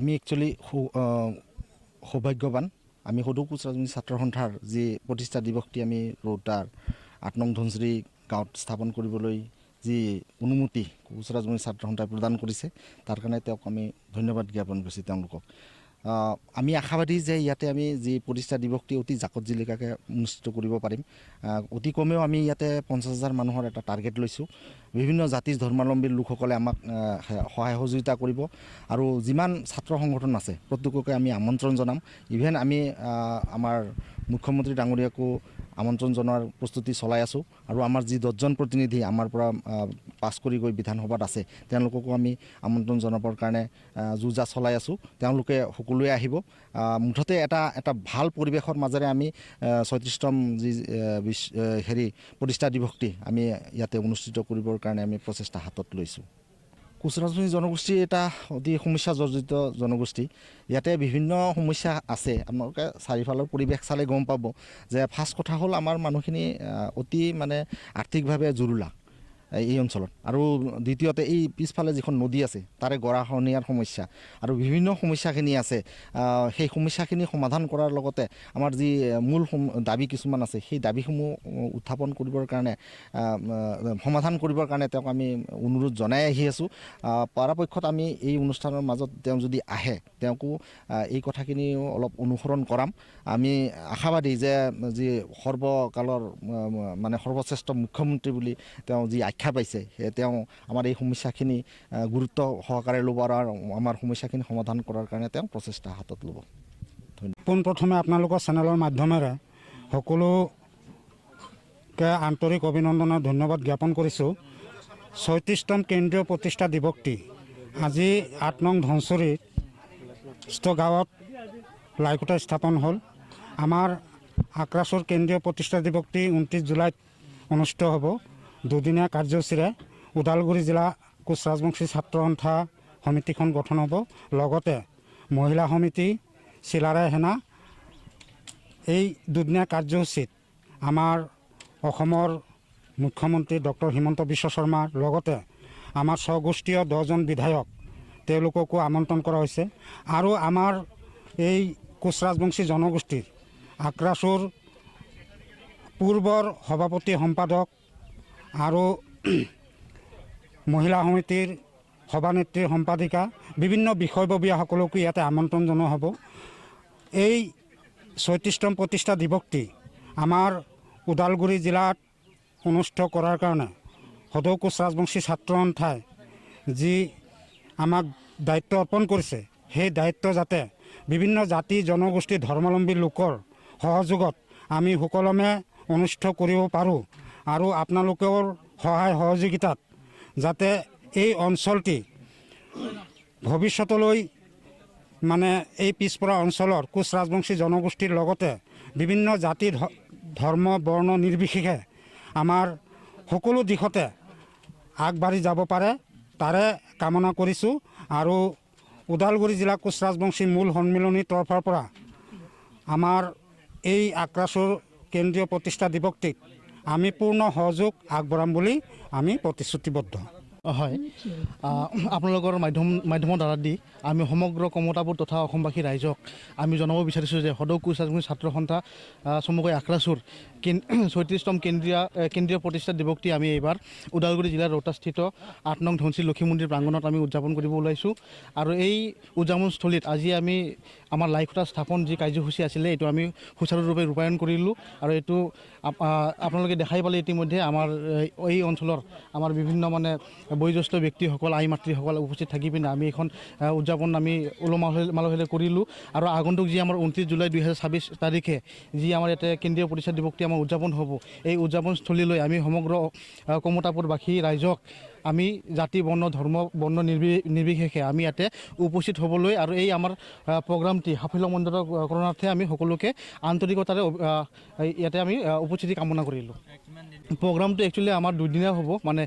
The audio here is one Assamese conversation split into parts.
আমি একচুৱেলি সৌভাগ্যৱান। আমি সদৌ কোচ ৰাজবংশী ছাত্ৰ সন্থাৰ যি প্ৰতিষ্ঠা দিৱসটি আমি ৰৌতাৰ ৮ নং ধনচিৰি গাঁৱত স্থাপন কৰিবলৈ যি অনুমতি কোচ ৰাজবংশী ছাত্ৰ সন্থাই প্ৰদান কৰিছে, তাৰ কাৰণে তেওঁক আমি ধন্যবাদ জ্ঞাপন কৰিছোঁ তেওঁলোকক। আমি আশাবাদী যে ইয়াতে আমি যি প্ৰতিষ্ঠা দিৱসটি অতি জাকত জিলিকাকৈ অনুষ্ঠিত কৰিব পাৰিম। অতি কমেও আমি ইয়াতে 50,000 মানুহৰ এটা টাৰ্গেট লৈছোঁ। বিভিন্ন জাতি ধৰ্মাৱলম্বীৰ লোকসকলে আমাক সহায় সহযোগিতা কৰিব আৰু যিমান ছাত্ৰ সংগঠন আছে প্ৰত্যেককে আমি আমন্ত্ৰণ জনাম। ইভেন আমি আমাৰ মুখ্যমন্ত্ৰী ডাঙৰীয়াকো আমন্ত্ৰণ জনোৱাৰ প্ৰস্তুতি চলাই আছোঁ আৰু আমাৰ যি 10জন প্ৰতিনিধি আমাৰ পৰা পাছ কৰি গৈ বিধানসভাত আছে তেওঁলোককো আমি আমন্ত্ৰণ জনাবৰ কাৰণে যুঁজা চলাই আছোঁ। তেওঁলোকে সকলোৱে আহিব। মুঠতে এটা ভাল পৰিৱেশৰ মাজেৰে আমি 36তম যি প্ৰতিষ্ঠা দিৱসটি আমি ইয়াতে অনুষ্ঠিত কৰিবৰ কাৰণে আমি প্ৰচেষ্টা হাতত লৈছোঁ। কোচ ৰাজবংশী জনগোষ্ঠী এটা অতি সমস্যা জৰ্জৰিত জনগোষ্ঠী। ইয়াতে বিভিন্ন সমস্যা আছে। আপোনালোকে চাৰিওফালৰ পৰিৱেশ চালে গম পাব যে ফাৰ্ষ্ট কথা হ'ল আমাৰ মানুহখিনি অতি মানে আৰ্থিকভাৱে জুৰুলা এই অঞ্চলত, আৰু দ্বিতীয়তে এই পিছফালে যিখন নদী আছে তাৰে গৰাখহনীয়াৰ সমস্যা আৰু বিভিন্ন সমস্যাখিনি আছে। সেই সমস্যাখিনি সমাধান কৰাৰ লগতে আমাৰ যি মূল দাবী কিছুমান আছে সেই দাবীসমূহ উত্থাপন কৰিবৰ কাৰণে সমাধান কৰিবৰ কাৰণে তেওঁক আমি অনুৰোধ জনাই আহি আছোঁ। পৰাপক্ষত আমি এই অনুষ্ঠানৰ মাজত তেওঁ যদি আহে তেওঁকো এই কথাখিনিও অলপ অনুসৰণ কৰাম। আমি আশাবাদী যে যি সৰ্বকালৰ মানে সৰ্বশ্ৰেষ্ঠ মুখ্যমন্ত্ৰী বুলি তেওঁ যি আখ্যা পাইছে, তেওঁ আমাৰ এই সমস্যাখিনি গুৰুত্ব সহকাৰে ল'ব আৰু আমাৰ সমস্যাখিনি সমাধান কৰাৰ কাৰণে তেওঁ প্ৰচেষ্টা হাতত ল'ব। ধন্যবাদ। পোনপ্ৰথমে আপোনালোকৰ চেনেলৰ মাধ্যমেৰে সকলোকে আন্তৰিক অভিনন্দন আৰু ধন্যবাদ জ্ঞাপন কৰিছোঁ। 36তম কেন্দ্ৰীয় প্ৰতিষ্ঠা দিৱসটি আজি ৮ নং ধনচিৰিস্থ গাঁৱত লাইখুটা স্থাপন হ'ল। আমাৰ আক্ৰাছৰ কেন্দ্ৰীয় প্ৰতিষ্ঠা দিৱসটি 29 জুলাইত অনুষ্ঠিত হ'ব। দুদিনীয়া কাৰ্যসূচীৰে ওদালগুৰি জিলা কোচ ৰাজবংশী ছাত্ৰ সন্থা সমিতিখন গঠন হ'ব। লগতে মহিলা সমিতি, চিলাৰায় সেনা। এই দুদিনীয়া কাৰ্যসূচীত আমাৰ অসমৰ মুখ্যমন্ত্ৰী ডক্টৰ হিমন্ত বিশ্ব শৰ্মাৰ লগতে আমাৰ স্বগোষ্ঠীয় 10জন বিধায়ক তেওঁলোককো আমন্ত্ৰণ কৰা হৈছে। আৰু আমাৰ এই কোচ ৰাজবংশী জনগোষ্ঠীৰ আক্ৰাছৰ পূৰ্বৰ সভাপতি সম্পাদক আৰু মহিলা সমিতিৰ সভানেত্ৰী সম্পাদিকা বিভিন্ন বিষয়ববীয়াসকলকো ইয়াতে আমন্ত্ৰণ জনোৱা হ'ব। এই 36তম প্ৰতিষ্ঠা দিৱসটি আমাৰ ওদালগুৰি জিলাত অনুষ্ঠিত কৰাৰ কাৰণে সদৌ কোচ ৰাজবংশী ছাত্ৰ সন্থাই যি আমাক দায়িত্ব অৰ্পণ কৰিছে, সেই দায়িত্ব যাতে বিভিন্ন জাতি জনগোষ্ঠী ধৰ্মাৱলম্বী লোকৰ সহযোগত আমি সুকলমে অনুষ্ঠিত কৰিব পাৰোঁ আৰু আপোনালোকৰ সহায় সহযোগিতাত যাতে এই অঞ্চলটি ভৱিষ্যতলৈ মানে এই পিছপৰা অঞ্চলৰ কোচ ৰাজবংশী জনগোষ্ঠীৰ লগতে বিভিন্ন জাতি ধৰ্ম বৰ্ণ নিৰ্বিশেষে আমাৰ সকলো দিশতে আগবাঢ়ি যাব পাৰে তাৰে কামনা কৰিছোঁ। আৰু ওদালগুৰি জিলা কোচ ৰাজবংশী মূল সন্মিলনীৰ তৰফৰ পৰা আমাৰ এই আক্ৰাছৰ কেন্দ্ৰীয় প্ৰতিষ্ঠা দিৱসটিত আমি পূৰ্ণ সহযোগ আগবঢ়াম বুলি আমি প্ৰতিশ্ৰুতিবদ্ধ। হয়, আপোনালোকৰ মাধ্যমৰ দ্বাৰা দি আমি সমগ্ৰ কমতাপুৰ তথা অসমবাসী ৰাইজক আমি জনাব বিচাৰিছোঁ যে সদৌ কোচ ৰাজবংশী ছাত্ৰ সন্থা চমুকৈ আক্ৰাছৰ 36তম কেন্দ্ৰীয় প্ৰতিষ্ঠা দিৱসটি আমি এইবাৰ ওদালগুৰি জিলাৰ ৰৌতাস্থিত ৮ নং ধনচিৰি লক্ষী মন্দিৰ প্ৰাংগণত আমি উদযাপন কৰিব ওলাইছোঁ। আৰু এই উদযাপনস্থলীত আজি আমি আমাৰ লাইখুটা স্থাপন যি কাৰ্যসূচী আছিলে এইটো আমি সুচাৰুৰূপে ৰূপায়ণ কৰিলোঁ। আৰু এইটো আপোনালোকে দেখাই পালে ইতিমধ্যে আমাৰ এই অঞ্চলৰ আমাৰ বিভিন্ন মানে বয়োজ্যেষ্ঠ ব্যক্তিসকল, আই মাতৃসকল উপস্থিত থাকি পিনে আমি এখন উদযাপন আমি উলহ-মালহেৰে কৰিলোঁ। আৰু আগন্তুক যি আমাৰ 29 জুলাই 2026 তাৰিখে যি আমাৰ ইয়াতে কেন্দ্ৰীয় প্ৰতিষ্ঠা দিৱসটি আমাৰ উদযাপন হ'ব, এই উদযাপনস্থলীলৈ আমি সমগ্ৰ কমতাপুৰবাসী ৰাইজক আমি জাতি বৰ্ণ ধৰ্ম বৰ্ণ নিৰ্বিশেষে আমি ইয়াতে উপস্থিত হ'বলৈ আৰু এই আমাৰ প্ৰগ্ৰামটি সাফল্যমণ্ডিত কৰাৰ্থে আমি সকলোকে আন্তৰিকতাৰে ইয়াতে আমি উপস্থিতি কামনা কৰিলোঁ। প্ৰগ্ৰামটো একচুৱেলি আমাৰ দুদিনীয়া হ'ব। মানে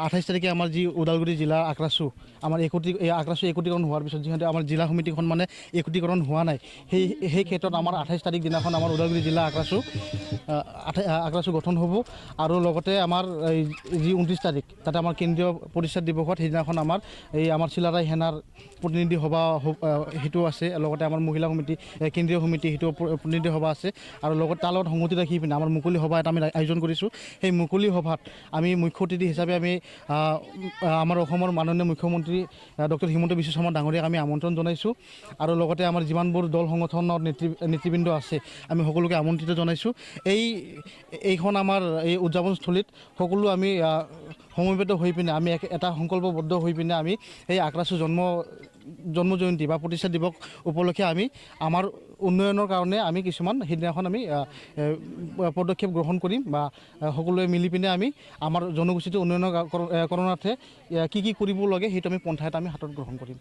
28 তাৰিখে আমাৰ যি ওদালগুৰি জিলা আক্ৰাছু আমাৰ আক্ৰাছু একত্ৰীকৰণ হোৱাৰ পিছত যিহেতু আমাৰ জিলা সমিতিখন মানে একত্ৰীকৰণ হোৱা নাই, সেই ক্ষেত্ৰত আমাৰ 28 তাৰিখ দিনাখন আমাৰ ওদালগুৰি জিলা আক্ৰাছু গঠন হ'ব। আৰু লগতে আমাৰ যি 29 তাৰিখ তাতে আমাৰ কেন্দ্ৰীয় কেন্দ্ৰীয় প্ৰতিষ্ঠা দিৱসত সেইদিনাখন আমাৰ চিলাৰায় সেনাৰ প্ৰতিনিধি সভা সেইটো আছে, লগতে আমাৰ মহিলা সমিতি কেন্দ্ৰীয় সমিতি সেইটো প্ৰতিনিধি সভা আছে, আৰু লগত তাৰ লগত সংগতি ৰাখি পিনে আমাৰ মুকলি সভা এটা আমি আয়োজন কৰিছোঁ। সেই মুকলি সভাত আমি মুখ্য অতিথি হিচাপে আমি আমাৰ অসমৰ মাননীয় মুখ্যমন্ত্ৰী ডক্টৰ হিমন্ত বিশ্ব শৰ্মা ডাঙৰীয়াক আমি আমন্ত্ৰণ জনাইছোঁ, আৰু লগতে আমাৰ যিমানবোৰ দল সংগঠনৰ নেতৃবৃন্দ আছে আমি সকলোকে আমন্ত্ৰিত জনাইছোঁ। এইখন আমাৰ এই উদযাপনস্থলীত সকলো আমি সমবেত হৈ পিনে আমি এটা সংকল্পবদ্ধ হৈ পিনে আমি এই আক্ৰাছু জন্ম জয়ন্তী বা প্ৰতিষ্ঠা দিৱস উপলক্ষে আমি আমাৰ উন্নয়নৰ কাৰণে আমি কিছুমান সেইদিনাখন আমি পদক্ষেপ গ্ৰহণ কৰিম, বা সকলোৱে মিলি পিনে আমি আমাৰ জনগোষ্ঠীটো উন্নয়নৰ কাৰণতে কি কৰিব লাগে সেইটো আমি পন্থা এটা আমি হাতত গ্ৰহণ কৰিম।